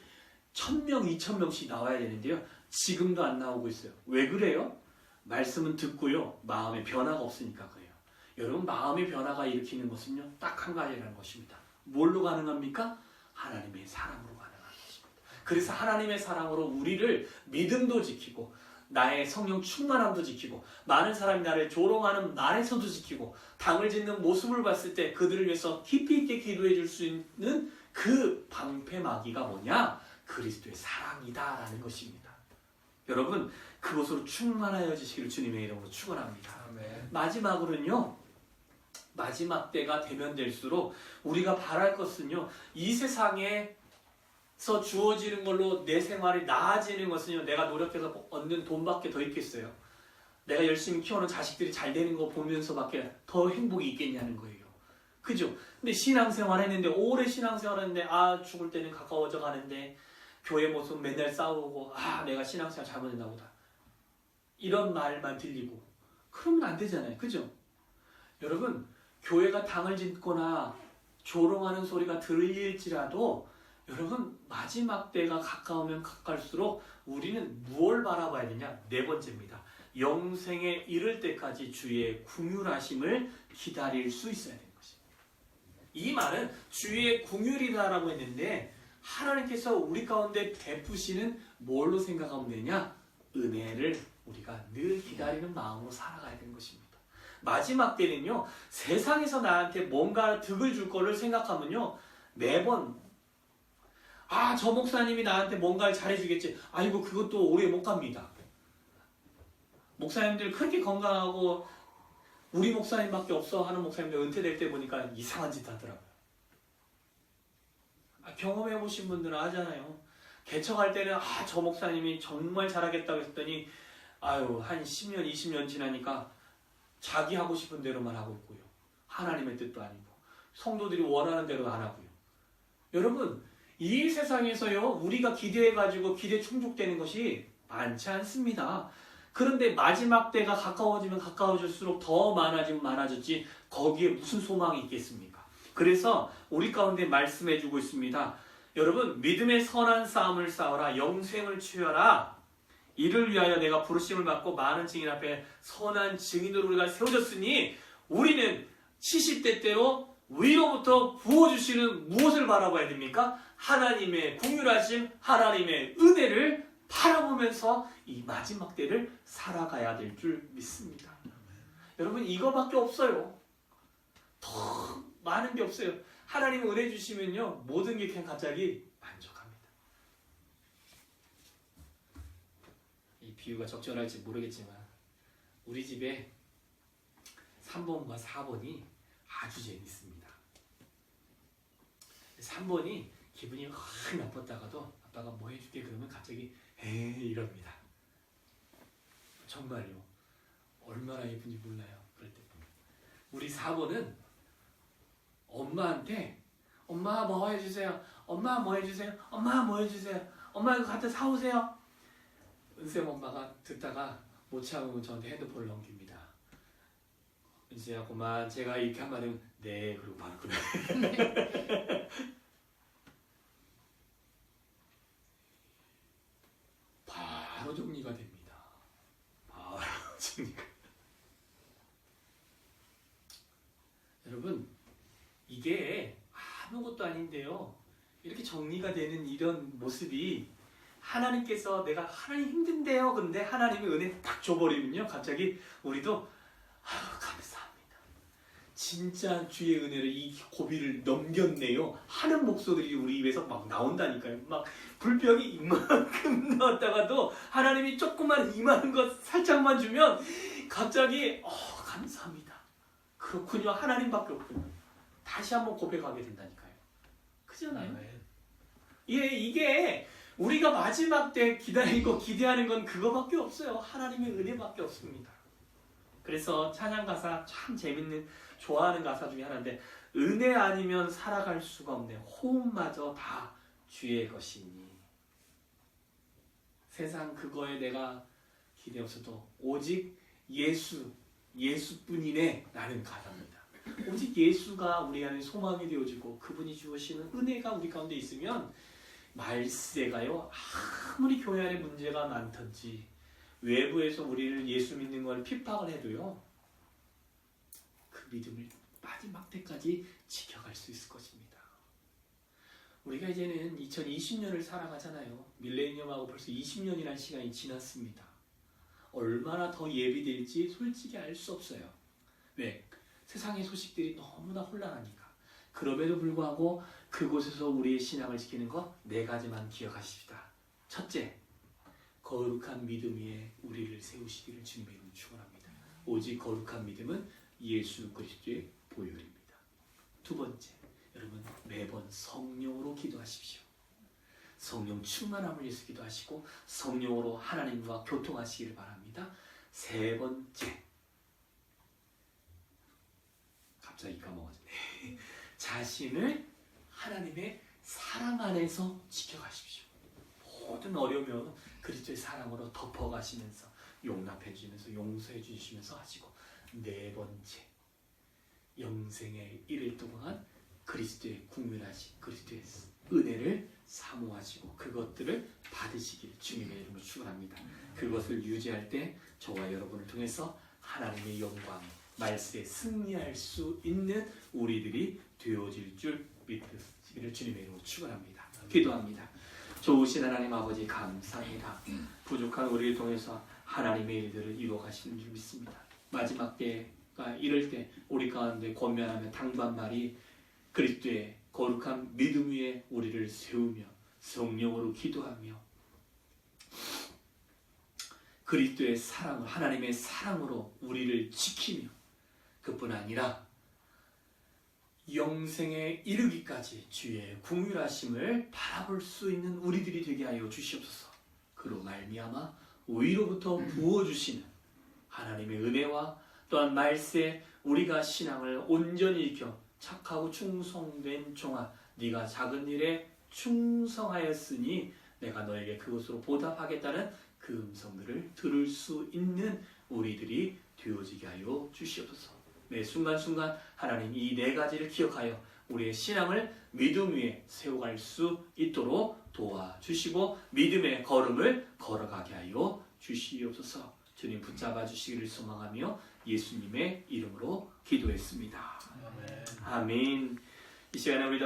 1000명, 2000명씩 나와야 되는데요, 지금도 안 나오고 있어요. 왜 그래요? 말씀은 듣고요, 마음의 변화가 없으니까 그래요. 여러분, 마음의 변화가 일으키는 것은요, 딱 한 가지라는 것입니다. 뭘로 가능합니까? 하나님의 사랑으로 가능합니다. 그래서 하나님의 사랑으로 우리를 믿음도 지키고, 나의 성령 충만함도 지키고, 많은 사람이 나를 조롱하는 말에서도 지키고, 당을 짓는 모습을 봤을 때 그들을 위해서 깊이 있게 기도해 줄 수 있는 그 방패막이가 뭐냐? 그리스도의 사랑이다라는 것입니다. 여러분, 그것으로 충만하여지시기를 주님의 이름으로 축원합니다. 마지막으로는요, 마지막 때가 되면 될수록 우리가 바랄 것은요, 이 세상에서 주어지는 걸로 내 생활이 나아지는 것은요, 내가 노력해서 얻는 돈밖에 더 있겠어요? 내가 열심히 키워놓은 자식들이 잘 되는 거 보면서밖에 더 행복이 있겠냐는 거예요. 그죠? 근데 신앙생활 했는데, 오래 신앙생활 했는데, 죽을 때는 가까워져 가는데, 교회 모습 맨날 싸우고, 내가 신앙생활 잘못했나 보다, 이런 말만 들리고, 그러면 안 되잖아요. 그죠? 여러분, 교회가 당을 짓거나 조롱하는 소리가 들릴지라도, 여러분, 마지막 때가 가까우면 가까울수록 우리는 무엇을 바라봐야 되냐? 네 번째입니다. 영생에 이를 때까지 주의 긍휼하심을 기다릴 수 있어야 되는 것입니다. 이 말은 주의 긍휼이다라고 했는데, 하나님께서 우리 가운데 베푸시는 뭘로 생각하면 되냐? 은혜를 우리가 늘 기다리는 마음으로 살아가야 되는 것입니다. 마지막 때는요, 세상에서 나한테 뭔가 득을 줄 거를 생각하면요, 매번 아, 저 목사님이 나한테 뭔가를 잘해주겠지. 아이고, 그것도 오래 못 갑니다. 목사님들 그렇게 건강하고 우리 목사님밖에 없어 하는 목사님들 은퇴될 때 보니까 이상한 짓 하더라고요. 경험해보신 분들은 아잖아요. 개척할 때는 저 목사님이 정말 잘하겠다고 했더니 아유, 한 10년, 20년 지나니까 자기 하고 싶은 대로만 하고 있고요. 하나님의 뜻도 아니고 성도들이 원하는 대로 안 하고요. 여러분, 이 세상에서요, 우리가 기대해가지고 기대 충족되는 것이 많지 않습니다. 그런데 마지막 때가 가까워지면 가까워질수록 더 많아지면 많아졌지 거기에 무슨 소망이 있겠습니까? 그래서 우리 가운데 말씀해주고 있습니다. 여러분, 믿음의 선한 싸움을 싸워라. 영생을 취하라. 이를 위하여 내가 부르심을 받고 많은 증인 앞에 선한 증인으로 우리가 세워졌으니 우리는 70대 때로 위로부터 부어주시는 무엇을 바라봐야 됩니까? 하나님의 긍휼하심, 하나님의 은혜를 바라보면서 이 마지막 때를 살아가야 될 줄 믿습니다. 여러분, 이거밖에 없어요. 더 많은 게 없어요. 하나님 은혜 주시면요, 모든 게 그냥 갑자기 만족합니다. 이 비유가 적절할지 모르겠지만 우리 집에 3번과 4번이 아주 재밌습니다. 3번이 기분이 확 나빴다가도 아빠가 뭐 해줄게 그러면 갑자기 에이 이럽니다. 정말요. 얼마나 예쁜지 몰라요. 그럴 때 우리 4번은 엄마한테 엄마 뭐 해주세요. 엄마 뭐 해주세요. 엄마 뭐 해주세요. 엄마 이거 갖다 사오세요. 은쌤 엄마가 듣다가 못 참으면 저한테 핸드폰을 넘깁니다. 은쌤아 그만 제가 이렇게 한마디 하면 네 그리고 바로 그래. 바로 정리가 됩니다. 바로 정리가. 여러분, 이게 아무것도 아닌데요. 이렇게 정리가 되는 이런 모습이 하나님께서 내가 하나님 힘든데요. 근데 하나님의 은혜 딱 줘버리면요. 갑자기 우리도 감사합니다. 진짜 주의 은혜로 이 고비를 넘겼네요. 하는 목소리들이 우리 입에서 막 나온다니까요. 막 불병이 이만큼 나왔다가도 하나님이 조금만 이만한 것 살짝만 주면 갑자기 감사합니다. 그렇군요. 하나님밖에 없군요. 다시 한번 고백하게 된다니까요. 그잖아요. 예, 이게 우리가 마지막 때 기다리고 기대하는 건 그거밖에 없어요. 하나님의 은혜밖에 없습니다. 그래서 찬양 가사 참 재밌는 좋아하는 가사 중에 하나인데 은혜 아니면 살아갈 수가 없네. 호흡마저 다 주의 것이니. 세상 그거에 내가 기대 없어도 오직 예수뿐이네 라는 가사입니다. 오직 예수가 우리 안에 소망이 되어지고 그분이 주시는 은혜가 우리 가운데 있으면 말세가요 아무리 교회 안에 문제가 많든지 외부에서 우리를 예수 믿는 걸 핍박을 해도요 그 믿음을 마지막 때까지 지켜갈 수 있을 것입니다. 우리가 이제는 2020년을 살아가잖아요. 밀레니엄하고 벌써 20년이라는 시간이 지났습니다. 얼마나 더 예비될지 솔직히 알 수 없어요. 왜? 세상의 소식들이 너무나 혼란하니까. 그럼에도 불구하고 그곳에서 우리의 신앙을 지키는 것 4가지만 기억하십시다. 첫째, 거룩한 믿음 위에 우리를 세우시기를 주님의 이름으로 축원합니다. 오직 거룩한 믿음은 예수 그리스도의 보혈입니다. 두 번째, 여러분 매번 성령으로 기도하십시오. 성령 충만함을 위해서 기도하시고 성령으로 하나님과 교통하시기를 바랍니다. 세 번째, 갑자기 까먹었네. 자신을 하나님의 사랑 안에서 지켜가십시오. 모든 어려우면 그리스도의 사랑으로 덮어가시면서 용납해 주시면서 용서해 주시면서 하시고 네 번째, 영생에 이를 동안 그리스도의 국민하신 그리스도의 은혜를 사모하시고 그것들을 받으시길 주님의 이름으로 축원합니다. 그것을 유지할 때 저와 여러분을 통해서 하나님의 영광, 말세에 승리할 수 있는 우리들이 되어질 줄 믿으시기를 주님의 이름으로 축원합니다. 기도합니다. 좋으신 하나님 아버지 감사합니다. 부족한 우리를 통해서 하나님의 일들을 이루어가시는 줄 믿습니다. 마지막 때가 이럴 때 우리 가운데 권면하며 당부한 말이 그리스도의 거룩한 믿음 위에 우리를 세우며 성령으로 기도하며 그리스도의 사랑으로, 하나님의 사랑으로 우리를 지키며, 그뿐 아니라 영생에 이르기까지 주의 긍휼하심을 바라볼 수 있는 우리들이 되게 하여 주시옵소서. 그로 말미암아 위로부터 부어주시는 하나님의 은혜와 또한 말세 우리가 신앙을 온전히 익혀 착하고 충성된 종아, 네가 작은 일에 충성하였으니 내가 너에게 그것으로 보답하겠다는 그 음성들을 들을 수 있는 우리들이 되어지게 하여 주시옵소서. 매 순간순간 하나님 이 네 가지를 기억하여 우리의 신앙을 믿음 위에 세워갈 수 있도록 도와주시고 믿음의 걸음을 걸어가게 하여 주시옵소서. 주님 붙잡아 주시기를 소망하며 예수님의 이름으로 기도했습니다. 아멘. 이 시간에 우리